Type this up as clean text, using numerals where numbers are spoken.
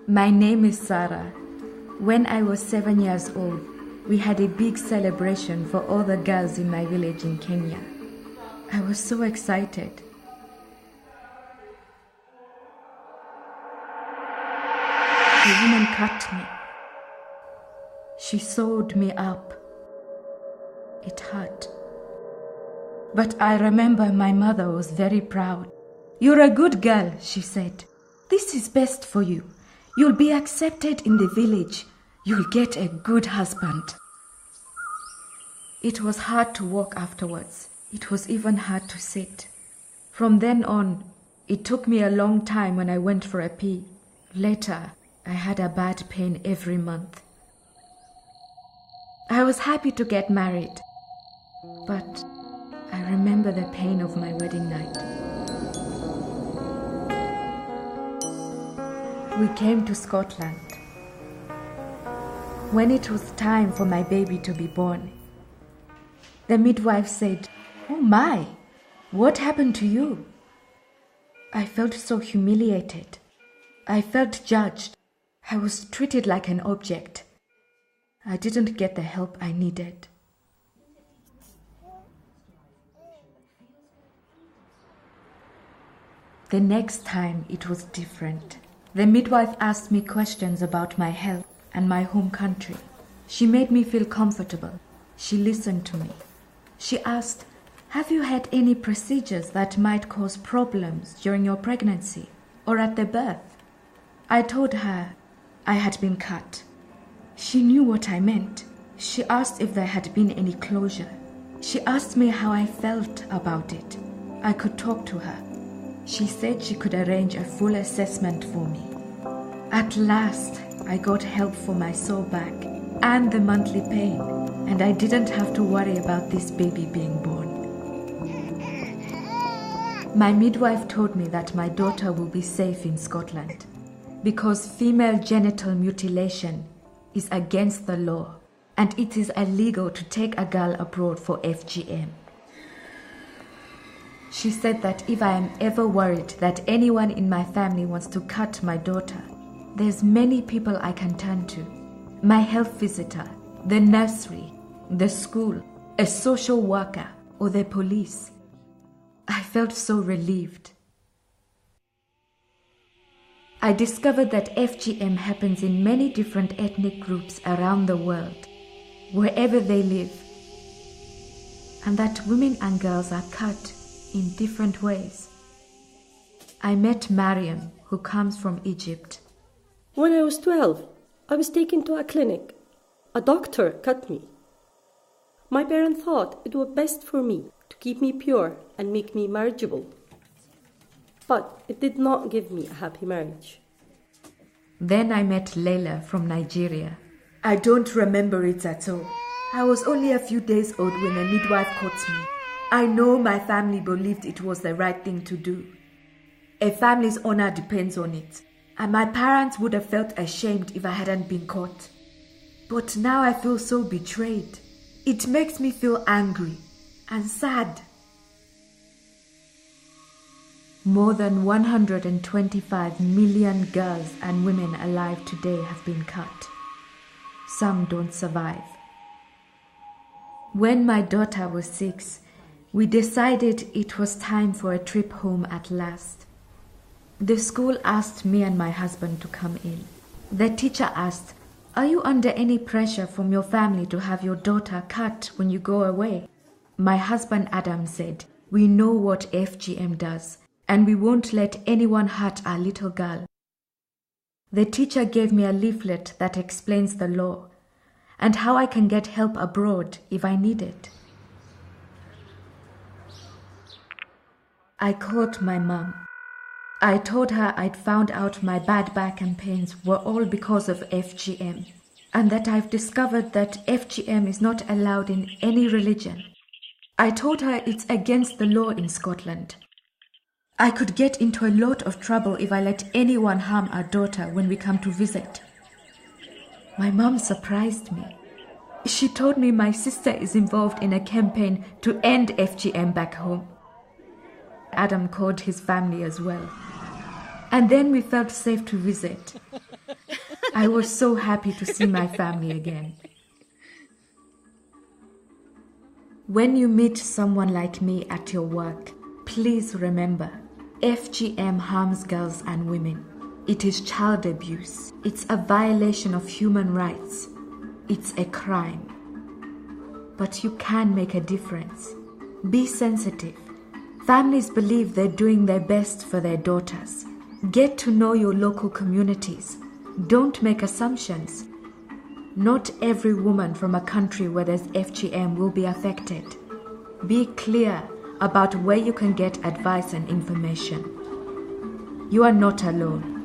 My name is Sara. When I was 7 years old, we had a big celebration for all the girls in my village in Kenya. I was so excited. A woman cut me. She sewed me up. It hurt. But I remember my mother was very proud. "You're a good girl," she said. "This is best for you. You'll be accepted in the village. You'll get a good husband." It was hard to walk afterwards. It was even hard to sit. From then on, it took me a long time when I went for a pee. Later, I had a bad pain every month. I was happy to get married, but I remember the pain of my wedding night. We came to Scotland. When it was time for my baby to be born, the midwife said, "Oh my, what happened to you?" I felt so humiliated. I felt judged. I was treated like an object. I didn't get the help I needed. The next time it was different. The midwife asked me questions about my health and my home country. She made me feel comfortable. She listened to me. She asked, "Have you had any procedures that might cause problems during your pregnancy or at the birth?" I told her I had been cut. She knew what I meant. She asked if there had been any closure. She asked me how I felt about it. I could talk to her. She said she could arrange a full assessment for me. At last, I got help for my sore back and the monthly pain, and I didn't have to worry about this baby being born. My midwife told me that my daughter will be safe in Scotland because female genital mutilation is against the law, and it is illegal to take a girl abroad for FGM. She said that if I am ever worried that anyone in my family wants to cut my daughter, there's many people I can turn to. My health visitor, the nursery, the school, a social worker, or the police. I felt so relieved. I discovered that FGM happens in many different ethnic groups around the world, wherever they live, and that women and girls are cut in different ways. I met Mariam, who comes from Egypt. When I was 12, I was taken to a clinic. A doctor cut me. My parents thought it was best for me to keep me pure and make me marriageable. But it did not give me a happy marriage. Then I met Leila from Nigeria. I don't remember it at all. I was only a few days old when a midwife caught me. I know my family believed it was the right thing to do. A family's honor depends on it, and my parents would have felt ashamed if I hadn't been caught. But now I feel so betrayed. It makes me feel angry and sad. More than 125 million girls and women alive today have been cut. Some don't survive. When my daughter was 6, we decided it was time for a trip home at last. The school asked me and my husband to come in. The teacher asked, "Are you under any pressure from your family to have your daughter cut when you go away?" My husband Adam said, "We know what FGM does, and we won't let anyone hurt our little girl." The teacher gave me a leaflet that explains the law and how I can get help abroad if I need it. I called my mom. I told her I'd found out my bad back and pains were all because of FGM, and that I've discovered that FGM is not allowed in any religion. I told her it's against the law in Scotland. I could get into a lot of trouble if I let anyone harm our daughter when we come to visit. My mom surprised me. She told me my sister is involved in a campaign to end FGM back home. Adam called his family as well. And then we felt safe to visit. I was so happy to see my family again. When you meet someone like me at your work, please remember, FGM harms girls and women. It is child abuse. It's a violation of human rights. It's a crime. But you can make a difference. Be sensitive. Families believe they're doing their best for their daughters. Get to know your local communities. Don't make assumptions. Not every woman from a country where there's FGM will be affected. Be clear about where you can get advice and information. You are not alone.